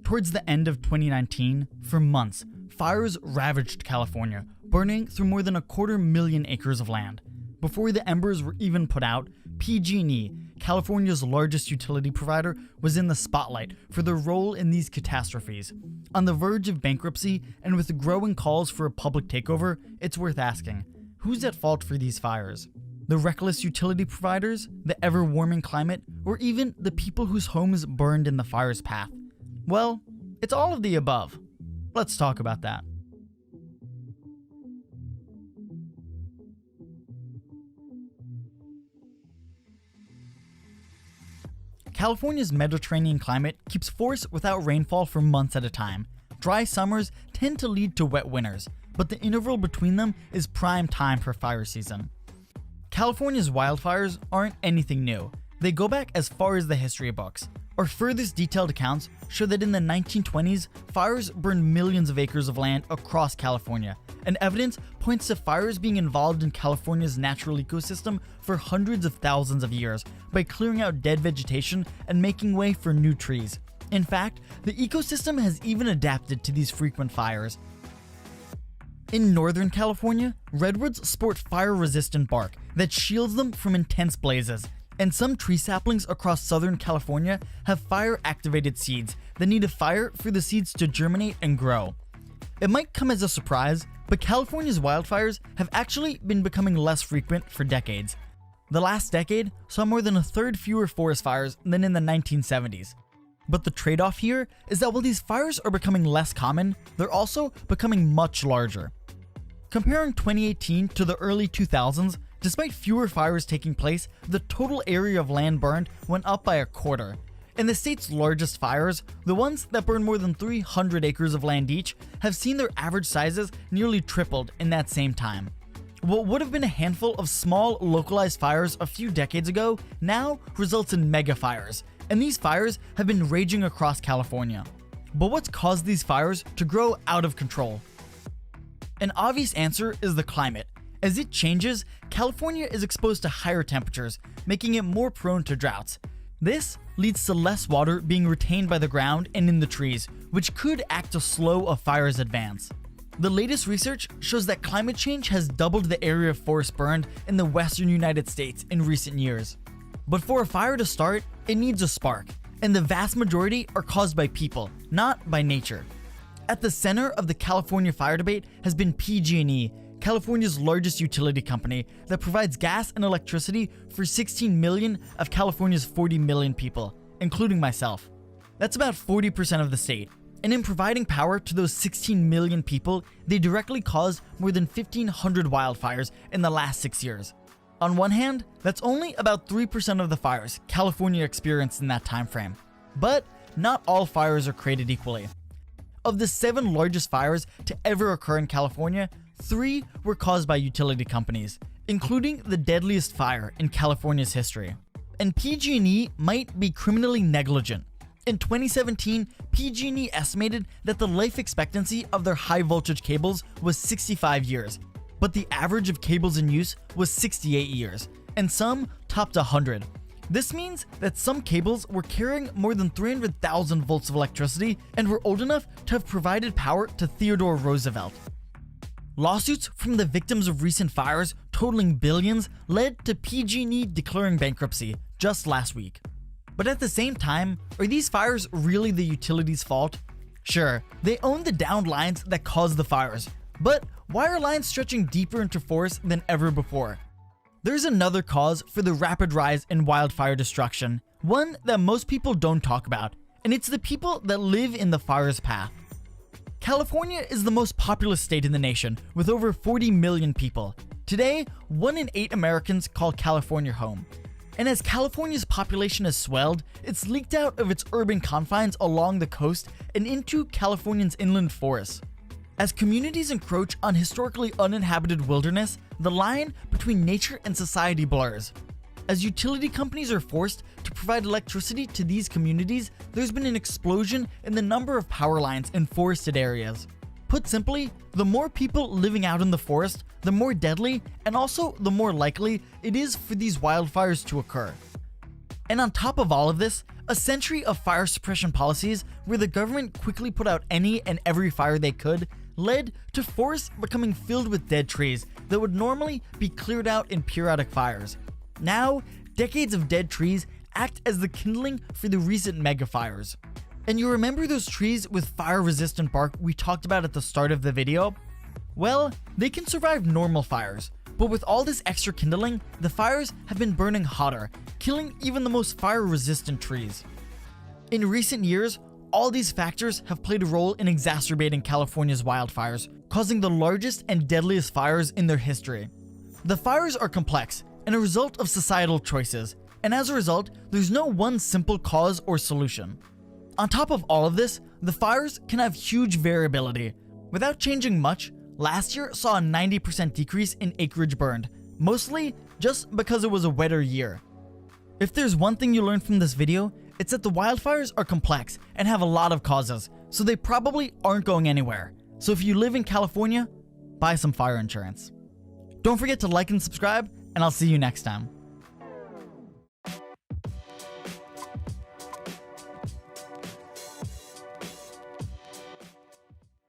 Towards the end of 2019, for months, fires ravaged California, burning through more than 250,000 acres of land. Before the embers were even put out, PG&E, California's largest utility provider, was in the spotlight for their role in these catastrophes. On the verge of bankruptcy and with growing calls for a public takeover, it's worth asking, who's at fault for these fires? The reckless utility providers, the ever-warming climate, or even the people whose homes burned in the fire's path? Well, it's all of the above. Let's talk about that. California's Mediterranean climate keeps forests without rainfall for months at a time. Dry summers tend to lead to wet winters, but the interval between them is prime time for fire season. California's wildfires aren't anything new. They go back as far as the history books. Our furthest detailed accounts show that in the 1920s, fires burned millions of acres of land across California, and evidence points to fires being involved in California's natural ecosystem for hundreds of thousands of years by clearing out dead vegetation and making way for new trees. In fact, the ecosystem has even adapted to these frequent fires. In Northern California, redwoods sport fire-resistant bark that shields them from intense blazes, and some tree saplings across Southern California have fire-activated seeds that need a fire for the seeds to germinate and grow. It might come as a surprise, but California's wildfires have actually been becoming less frequent for decades. The last decade saw more than a third fewer forest fires than in the 1970s. But the trade-off here is that while these fires are becoming less common, they're also becoming much larger. Comparing 2018 to the early 2000s, despite fewer fires taking place, the total area of land burned went up by a quarter. And the state's largest fires, the ones that burn more than 300 acres of land each, have seen their average sizes nearly tripled in that same time. What would have been a handful of small, localized fires a few decades ago now results in mega fires, and these fires have been raging across California. But what's caused these fires to grow out of control? An obvious answer is the climate. As it changes, California is exposed to higher temperatures, making it more prone to droughts. This leads to less water being retained by the ground and in the trees, which could act to slow a fire's advance. The latest research shows that climate change has doubled the area of forest burned in the western United States in recent years. But for a fire to start, it needs a spark, and the vast majority are caused by people, not by nature. At the center of the California fire debate has been PG&E, California's largest utility company that provides gas and electricity for 16 million of California's 40 million people, including myself. That's about 40% of the state. And in providing power to those 16 million people, they directly caused more than 1,500 wildfires in the last 6 years. On one hand, that's only about 3% of the fires California experienced in that time frame. But not all fires are created equally. Of the 7 largest fires to ever occur in California, 3 were caused by utility companies, including the deadliest fire in California's history. And PG&E might be criminally negligent. In 2017, PG&E estimated that the life expectancy of their high-voltage cables was 65 years, but the average of cables in use was 68 years, and some topped 100. This means that some cables were carrying more than 300,000 volts of electricity and were old enough to have provided power to Theodore Roosevelt. Lawsuits from the victims of recent fires, totaling billions, led to PG&E declaring bankruptcy just last week. But at the same time, are these fires really the utility's fault? Sure, they own the downed lines that caused the fires, but why are lines stretching deeper into forests than ever before? There's another cause for the rapid rise in wildfire destruction, one that most people don't talk about, and it's the people that live in the fire's path. California is the most populous state in the nation, with over 40 million people. Today, 1 in 8 Americans call California home. And as California's population has swelled, it's leaked out of its urban confines along the coast and into California's inland forests. As communities encroach on historically uninhabited wilderness, the line between nature and society blurs. As utility companies are forced to provide electricity to these communities, there's been an explosion in the number of power lines in forested areas. Put simply, the more people living out in the forest, the more deadly and also the more likely it is for these wildfires to occur. And on top of all of this, a century of fire suppression policies where the government quickly put out any and every fire they could led to forests becoming filled with dead trees that would normally be cleared out in periodic fires. Now, decades of dead trees act as the kindling for the recent mega fires. And you remember those trees with fire-resistant bark we talked about at the start of the video? Well, they can survive normal fires, but with all this extra kindling, the fires have been burning hotter, killing even the most fire-resistant trees. In recent years, all these factors have played a role in exacerbating California's wildfires, causing the largest and deadliest fires in their history. The fires are complex and a result of societal choices, and as a result, there's no one simple cause or solution. On top of all of this, the fires can have huge variability. Without changing much, last year saw a 90% decrease in acreage burned, mostly just because it was a wetter year. If there's one thing you learned from this video, it's that the wildfires are complex and have a lot of causes, so they probably aren't going anywhere. So if you live in California, buy some fire insurance. Don't forget to like and subscribe, and I'll see you next time.